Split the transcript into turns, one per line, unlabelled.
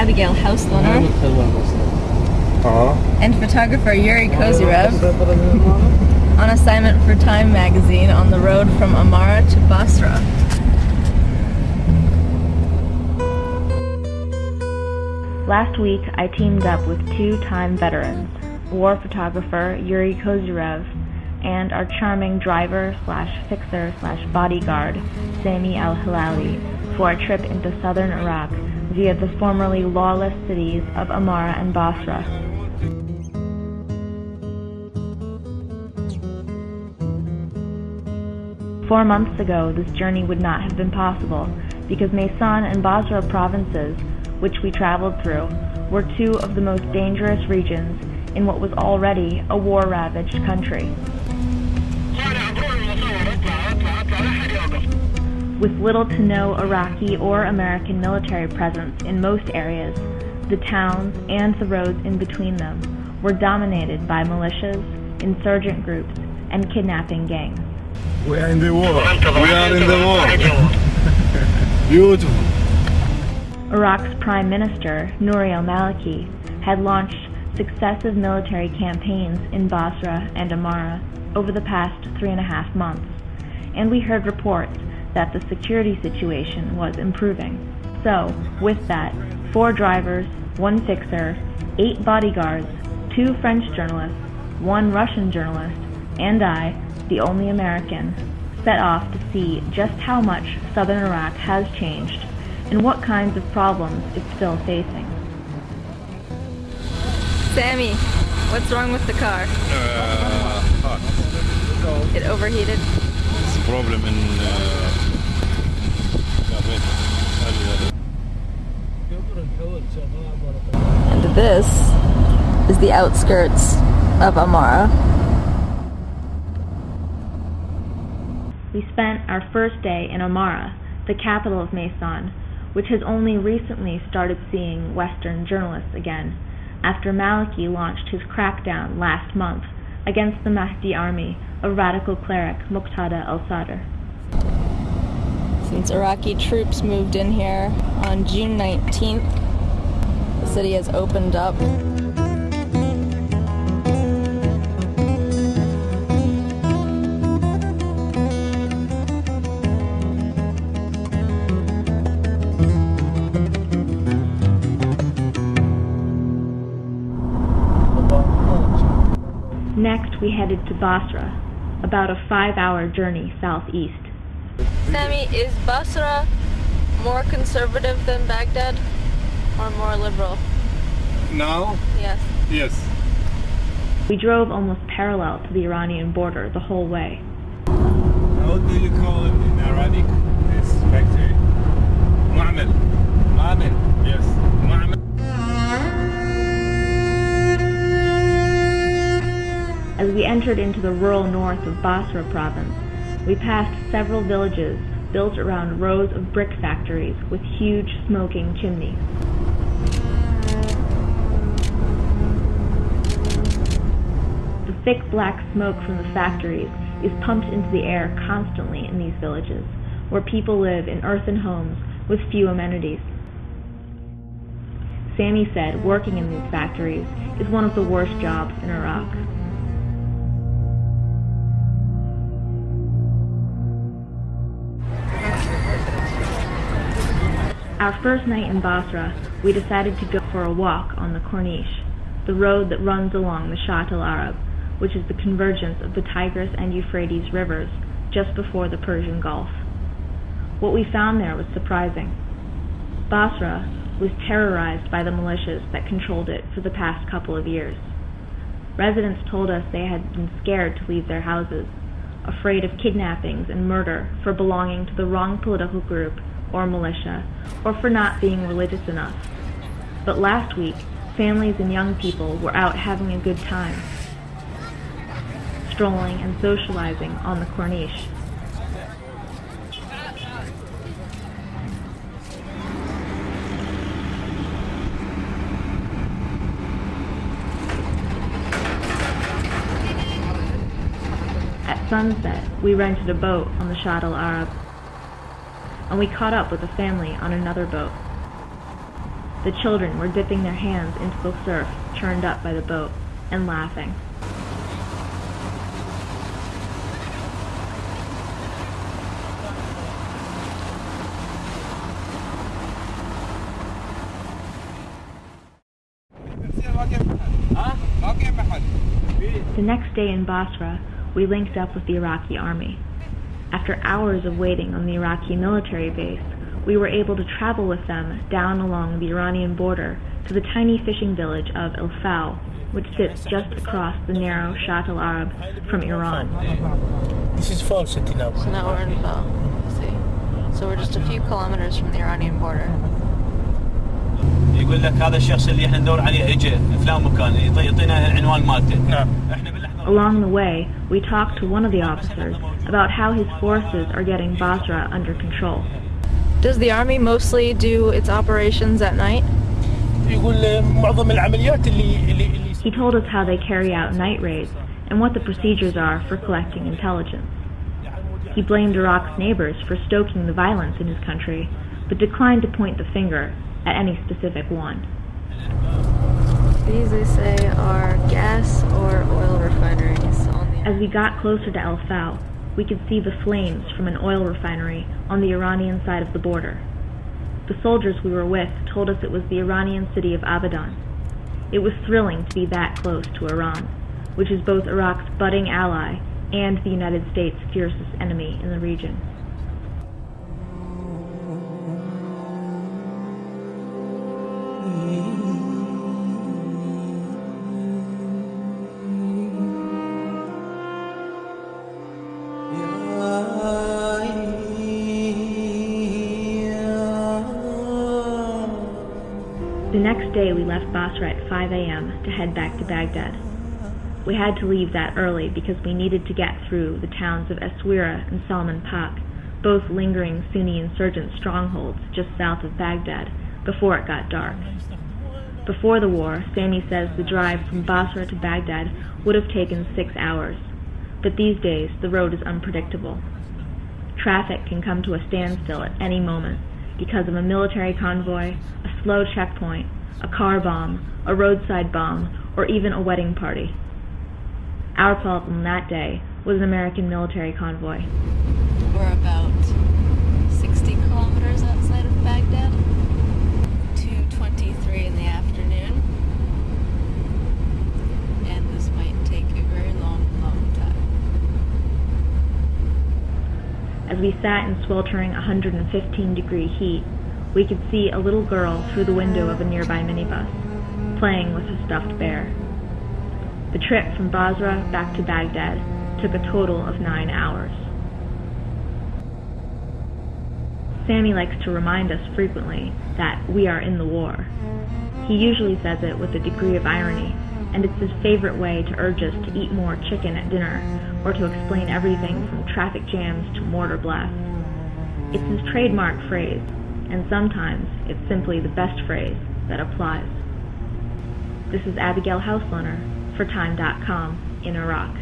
Abigail Houseliner and photographer Yuri Kozyrev on assignment for Time magazine on the road from Amara to Basra. Last week, I teamed up with two Time veterans, war photographer Yuri Kozyrev and our charming driver/fixer/bodyguard Sami Al-Hilali for a trip into southern Iraq via the formerly lawless cities of Amara and Basra. Four months ago, this journey would not have been possible because Maysan and Basra provinces, which we traveled through, were two of the most dangerous regions in what was already a war-ravaged country. With little to no Iraqi or American military presence in most areas, the towns and the roads in between them were dominated by militias, insurgent groups, and kidnapping gangs.
We are in the war. We are in the war. Beautiful.
Iraq's Prime Minister, Nouri al-Maliki, had launched successive military campaigns in Basra and Amara over the past 3.5 months, and we heard reports that the security situation was improving. So, with that, 4 drivers, 1 fixer, 8 bodyguards, 2 French journalists, 1 Russian journalist, and I, the only American, set off to see just how much southern Iraq has changed and what kinds of problems it's still facing. Sammy, what's wrong with the car?
Hot.
It overheated?
It's a problem in
And this is the outskirts of Amara. We spent our first day in Amara, the capital of Maysan, which has only recently started seeing Western journalists again, after Maliki launched his crackdown last month against the Mahdi army of radical cleric Muqtada al-Sadr. Since Iraqi troops moved in here on June 19th, the city has opened up. Next, we headed to Basra, about a 5-hour journey southeast. Sammy, is Basra more conservative than Baghdad, or more liberal?
Now?
Yes.
Yes.
We drove almost parallel to the Iranian border the whole way.
How do you call it in Arabic? This factory? Mu'amil. Mu'amil. Yes. Mu'amil.
As we entered into the rural north of Basra province, we passed several villages built around rows of brick factories with huge smoking chimneys. The thick black smoke from the factories is pumped into the air constantly in these villages, where people live in earthen homes with few amenities. Sammy said working in these factories is one of the worst jobs in Iraq. Our first night in Basra, we decided to go for a walk on the Corniche, the road that runs along the Shatt al-Arab, which is the convergence of the Tigris and Euphrates rivers just before the Persian Gulf. What we found there was surprising. Basra was terrorized by the militias that controlled it for the past couple of years. Residents told us they had been scared to leave their houses, afraid of kidnappings and murder for belonging to the wrong political group or militia, or for not being religious enough. But last week, families and young people were out having a good time, strolling and socializing on the Corniche. At sunset, we rented a boat on the Shatt al-Arab, and we caught up with a family on another boat. The children were dipping their hands into the surf churned up by the boat and laughing. The next day in Basra, we linked up with the Iraqi army. After hours of waiting on the Iraqi military base, we were able to travel with them down along the Iranian border to the tiny fishing village of El Fau, which sits just across the narrow Shat al-Arab from Iran.
This is Fau City now.
So now we're in Fau. See. So we're just a few kilometers from the Iranian border.
يقول لك هذا الشخص اللي احنا ندور عليه اجى فلان مكان يعطينا العنوان مالته.
Along the way, we talked to one of the officers about how his forces are getting Basra under control.
Does the army mostly do its operations at night?
يقول معظم العمليات اللي
He told us how they carry out night raids and what the procedures are for collecting intelligence. He blamed Iraq's neighbors for stoking the violence in his country, but declined to point the finger at any specific one.
These, they say, are gas or oil refineries on the...
As we got closer to El Fau, we could see the flames from an oil refinery on the Iranian side of the border. The soldiers we were with told us it was the Iranian city of Abadan. It was thrilling to be that close to Iran, which is both Iraq's budding ally and the United States' fiercest enemy in the region. The next day we left Basra at 5 a.m. to head back to Baghdad. We had to leave that early because we needed to get through the towns of Essaouira and Salman Pak, both lingering Sunni insurgent strongholds just south of Baghdad, before it got dark. Before the war, Sami says the drive from Basra to Baghdad would have taken 6 hours, but these days the road is unpredictable. Traffic can come to a standstill at any moment because of a military convoy, a slow checkpoint, a car bomb, a roadside bomb, or even a wedding party. Our problem that day was an American military convoy.
We're about 60 kilometers outside of Baghdad. 2:23 in the afternoon. And this might take a very long, long time.
As we sat in sweltering 115-degree heat, we could see a little girl through the window of a nearby minibus, playing with a stuffed bear. The trip from Basra back to Baghdad took a total of 9 hours. Sami likes to remind us frequently that we are in the war. He usually says it with a degree of irony, and it's his favorite way to urge us to eat more chicken at dinner, or to explain everything from traffic jams to mortar blasts. It's his trademark phrase, and sometimes it's simply the best phrase that applies. This is Abigail Hausliner for Time.com in Iraq.